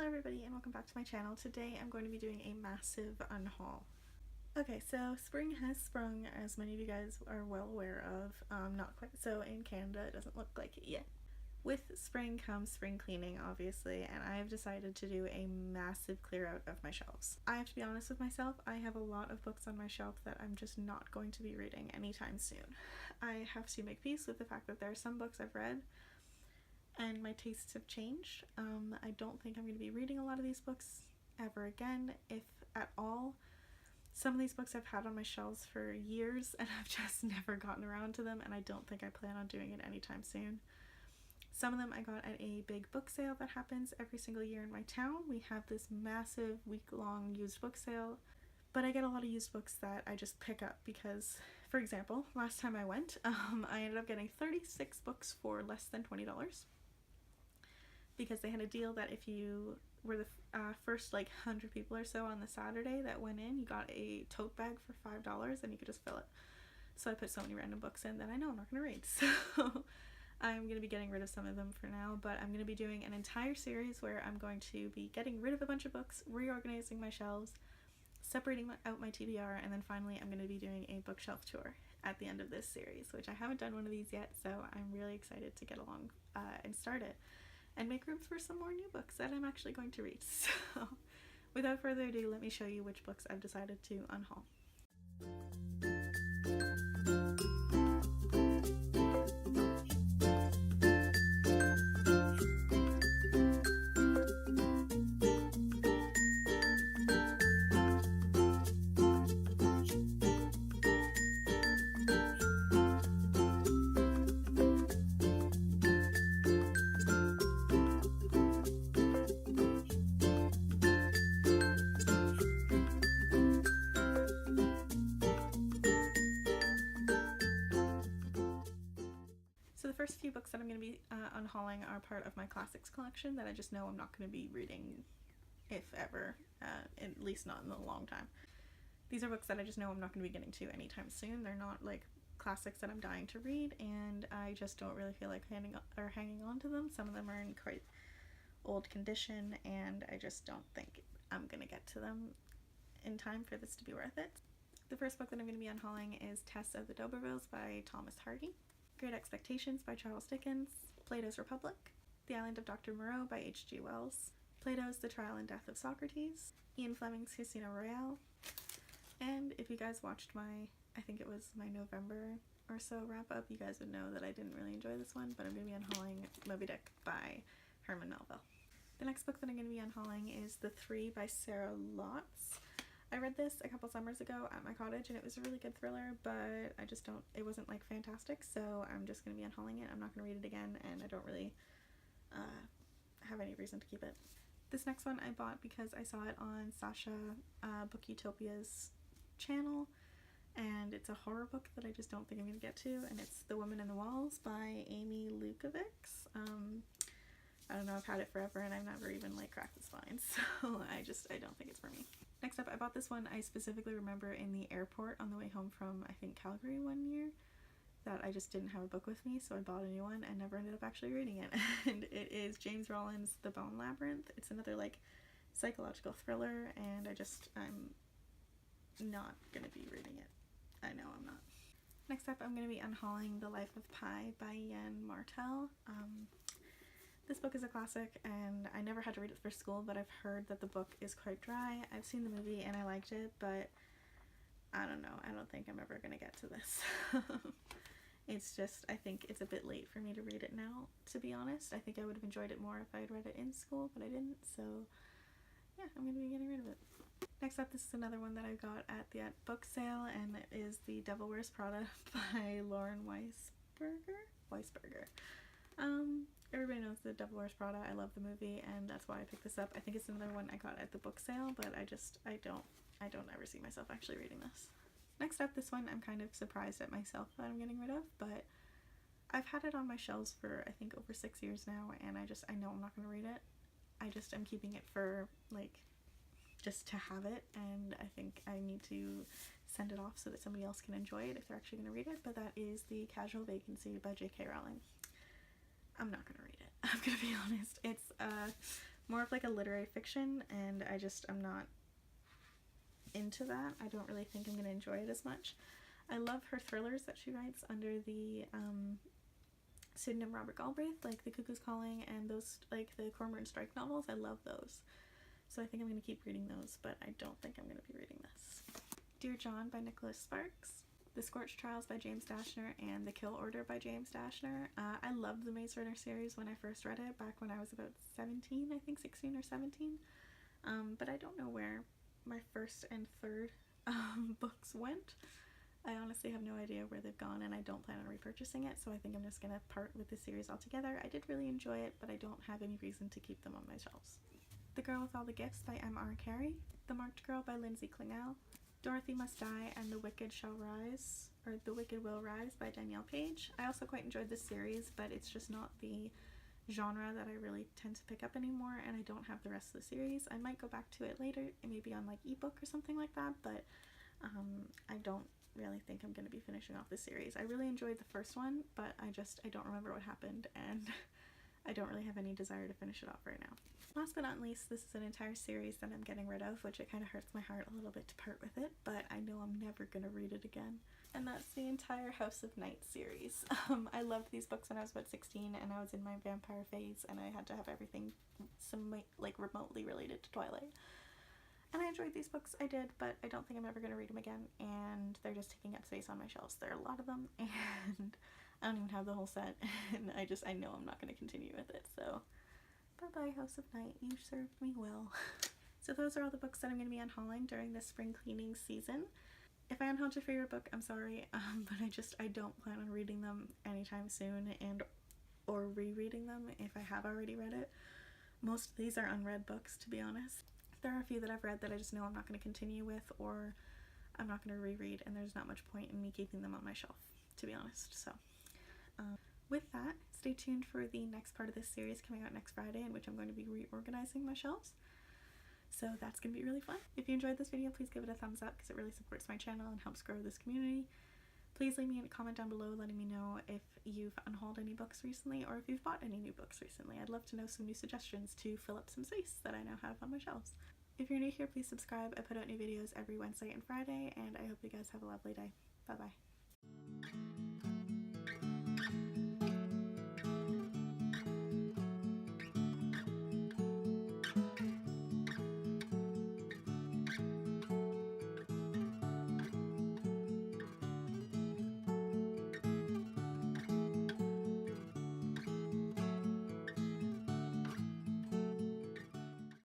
everybody and welcome back to my channel. Today I'm going to be doing a massive unhaul. Okay, so spring has sprung, as many of you guys are well aware of. Not quite so in Canada, it doesn't look like it yet. With spring comes spring cleaning, obviously, and I've decided to do a massive clear out of my shelves. I have to be honest with myself, I have a lot of books on my shelf that I'm just not going to be reading anytime soon. I have to make peace with the fact that there are some books I've read and my tastes have changed. I don't think I'm going to be reading a lot of these books ever again, if at all. Some of these books I've had on my shelves for years and I've just never gotten around to them, and I don't think I plan on doing it anytime soon. Some of them I got at a big book sale that happens every single year in my town. We have this massive week-long used book sale, but I get a lot of used books that I just pick up because, for example, last time I went, I ended up getting 36 books for less than $20. Because they had a deal that if you were the first like 100 people or so on the Saturday that went in, you got a tote bag for $5 and you could just fill it. So I put so many random books in that I know I'm not going to read. So I'm going to be getting rid of some of them for now, but I'm going to be doing an entire series where I'm going to be getting rid of a bunch of books, reorganizing my shelves, separating out my TBR, and then finally I'm going to be doing a bookshelf tour at the end of this series, which I haven't done one of these yet, so I'm really excited to get along and start it. And make room for some more new books that I'm actually going to read. So without further ado, let me show you which books I've decided to unhaul. So the first few books that I'm going to be unhauling are part of my classics collection that I just know I'm not going to be reading, if ever, at least not in a long time. These are books that I just know I'm not going to be getting to anytime soon. They're not like classics that I'm dying to read, and I just don't really feel like hanging on to them. Some of them are in quite old condition, and I just don't think I'm going to get to them in time for this to be worth it. The first book that I'm going to be unhauling is Tess of the D'Urbervilles by Thomas Hardy, Great Expectations by Charles Dickens, Plato's Republic, The Island of Dr. Moreau by H.G. Wells, Plato's The Trial and Death of Socrates, Ian Fleming's Casino Royale, and if you guys watched my, I think it was my November or so wrap up, you guys would know that I didn't really enjoy this one, but I'm going to be unhauling Moby Dick by Herman Melville. The next book that I'm going to be unhauling is The Three by Sarah Lotz. I read this a couple summers ago at my cottage and it was a really good thriller, but I just don't, it wasn't like fantastic, so I'm just going to be unhauling it. I'm not going to read it again, and I don't really have any reason to keep it. This next one I bought because I saw it on Sasha Book Utopia's channel, and it's a horror book that I just don't think I'm going to get to, and it's The Woman in the Walls by Amy Lukovics. I don't know, I've had it forever and I've never even like cracked the spine, so I don't think it's for me. Next up, I bought this one. I specifically remember in the airport on the way home from, I think, Calgary one year, that I just didn't have a book with me, so I bought a new one and never ended up actually reading it. And it is James Rollins' The Bone Labyrinth. It's another like psychological thriller, and I'm not gonna be reading it. I know I'm not. Next up, I'm gonna be unhauling The Life of Pi by Yann Martel. This book is a classic, and I never had to read it for school, but I've heard that the book is quite dry. I've seen the movie and I liked it, but I don't know. I don't think I'm ever gonna get to this. It's just, I think it's a bit late for me to read it now, to be honest. I think I would have enjoyed it more if I had read it in school, but I didn't, so yeah, I'm gonna be getting rid of it. Next up, this is another one that I got at the book sale, and it is The Devil Wears Prada by Lauren Weisberger. Everybody knows The Devil Wears Prada. I love the movie, and that's why I picked this up. I think it's another one I got at the book sale, but I don't ever see myself actually reading this. Next up, this one I'm kind of surprised at myself that I'm getting rid of, but I've had it on my shelves for I think over 6 years now, and I know I'm not going to read it. I'm keeping it for like just to have it, and I think I need to send it off so that somebody else can enjoy it if they're actually going to read it, but that is The Casual Vacancy by J.K. Rowling. I'm not going to read it. I'm going to be honest. It's a more of like a literary fiction, and I'm not into that. I don't really think I'm going to enjoy it as much. I love her thrillers that she writes under the pseudonym Robert Galbraith, like The Cuckoo's Calling and those, like the Cormoran Strike novels. I love those. So I think I'm going to keep reading those, but I don't think I'm going to be reading this. Dear John by Nicholas Sparks, The Scorched Trials by James Dashner, and The Kill Order by James Dashner. I loved the Maze Runner series when I first read it, back when I was about 17, I think 16 or 17. But I don't know where my first and third books went. I honestly have no idea where they've gone, and I don't plan on repurchasing it, so I think I'm just going to part with the series altogether. I did really enjoy it, but I don't have any reason to keep them on my shelves. The Girl with All the Gifts by M.R. Carey, The Marked Girl by Lindsay Klingel, Dorothy Must Die and The Wicked Shall Rise, or The Wicked Will Rise by Danielle Page. I also quite enjoyed this series, but it's just not the genre that I really tend to pick up anymore, and I don't have the rest of the series. I might go back to it later, maybe on like ebook or something like that, but I don't really think I'm going to be finishing off the series. I really enjoyed the first one, but I don't remember what happened, and I don't really have any desire to finish it off right now. Last but not least, this is an entire series that I'm getting rid of, which it kind of hurts my heart a little bit to part with it, but I know I'm never going to read it again. And that's the entire House of Night series. I loved these books when I was about 16, and I was in my vampire phase, and I had to have everything like remotely related to Twilight. And I enjoyed these books, I did, but I don't think I'm ever going to read them again, and they're just taking up space on my shelves. There are a lot of them, and I don't even have the whole set, and I know I'm not going to continue with it, so bye-bye, House of Night, you served me well. So those are all the books that I'm going to be unhauling during this spring cleaning season. If I unhauled your favorite book, I'm sorry, but I don't plan on reading them anytime soon, or rereading them if I have already read it. Most of these are unread books, to be honest. There are a few that I've read that I just know I'm not going to continue with, or I'm not going to reread, and there's not much point in me keeping them on my shelf, to be honest. So with that, stay tuned for the next part of this series coming out next Friday, in which I'm going to be reorganizing my shelves. So that's going to be really fun. If you enjoyed this video, please give it a thumbs up because it really supports my channel and helps grow this community. Please leave me a comment down below letting me know if you've unhauled any books recently, or if you've bought any new books recently. I'd love to know some new suggestions to fill up some space that I now have on my shelves. If you're new here, please subscribe. I put out new videos every Wednesday and Friday, and I hope you guys have a lovely day. Bye bye.